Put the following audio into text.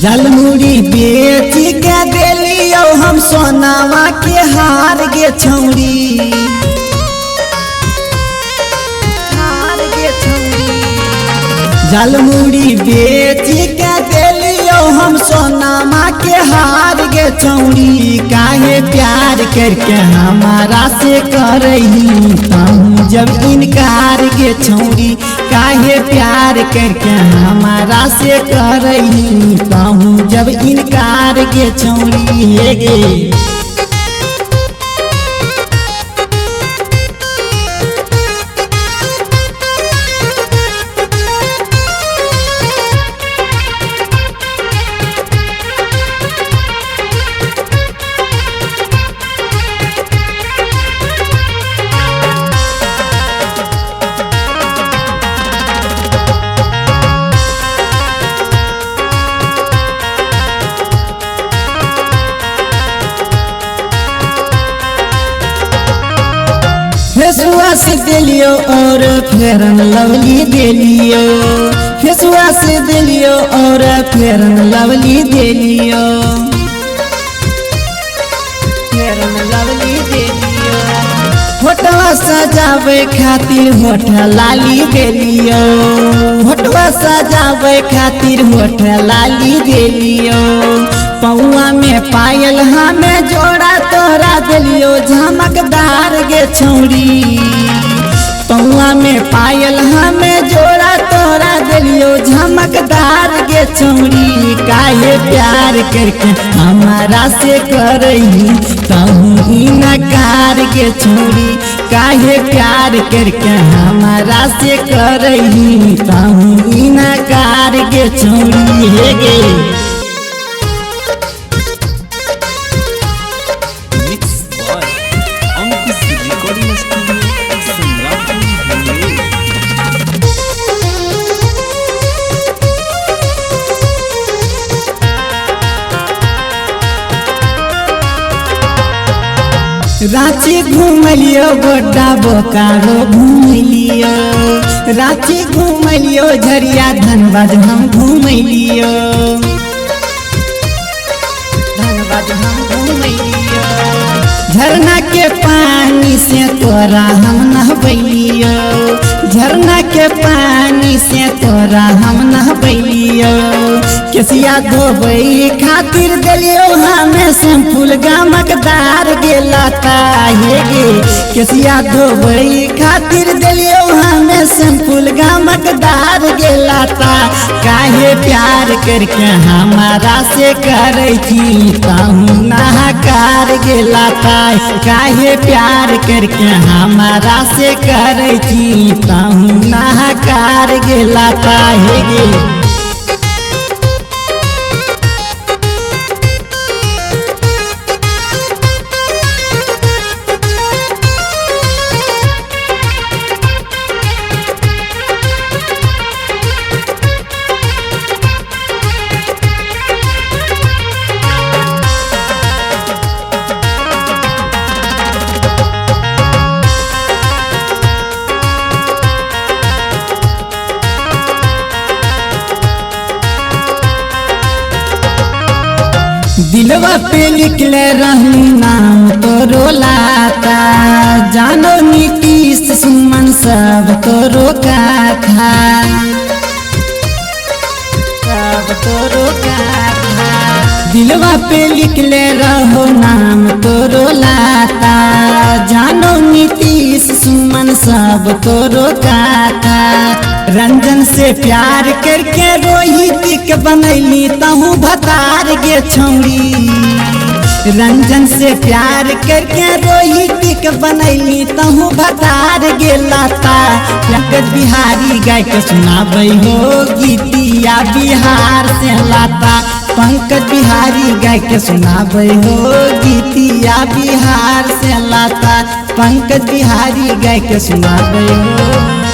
जलमुड़ी बेच के देलियो हम सोनावा के हार गे छौरी, हार गे छौरी। जलमुड़ी बेच के देलियो हम सोनावा के हार गे छौरी। काहे प्यार करके हमारा से करही कहूँ जब इनकार गे छौरी। काहे प्यार करके हमारा से करही कहूँ जब इनकार गे छौरी। हे गे फेसुआ से दिलियो और फेरन लवली दिलियो, फेसुआ से दिलियो और फेरन लवली दिलियो, फेरन लवली दिलियो। होठवा सजावे खातिर होठ लाली दिलियो, होठवा सजावे खातिर होठ लाली दिलियो। पौआ में पायल हमें जोड़ा तोरा दिलियो झमकदार गे छौरी। पौआ में पायल हमें जोड़ा तोरा दिलियो झमकदार गे छौरी। काहे प्यार करके हमारा से करही कहूँ इनकार गे छौरी। काहे प्यार करके हमारा से करही कहूँ इनकार गे छौरी। हे गे रांची घूमलियो गोड्डा बोकारो घूमलियो, रांची घूमलियो झरिया धनबाद हम घूमलियो, धनबाद हम घूमलियो। झरना के पानी से तोरा हम नहबैलियो, झरना के पानी से तोरा हम नहबैलियो। केसिया धोबई खातिर दिलियो हमें शैम्पूल गमकदार गेलाता। हे गे केसिया धोबई खातिर दिलियो हमें शैम्पूल गमकदार गेलाता। काहे प्यार करके हमारा से करही कहूँ नहकार गेलाता। काहे प्यार करके हमारा से करही कहूँ नहकार गेलाता। हे गे दिलवा पे लिखले रहनी नाम तोरो लाता। जानो नीतीश सुमन सब तोरो गाथा, सब तोरो गाथा। दिलवा पे लिखले रहो नाम तोरो लाता। जानो नीतीश सुमन सब तोरो गाथा। रंजन से प्यार करके रोहित बनैली तहु भतार गे छौरी। रंजन से प्यार करके रोहित बनैली तहु भतार गेलाता। पंकज बिहारी गाय के सुनाबै हो गीतिया बिहार से लाता। पंकज बिहारी गाय के सुनाबै हो गीतिया बिहार से लाता। पंकज बिहारी गाय के सुनाबै हो।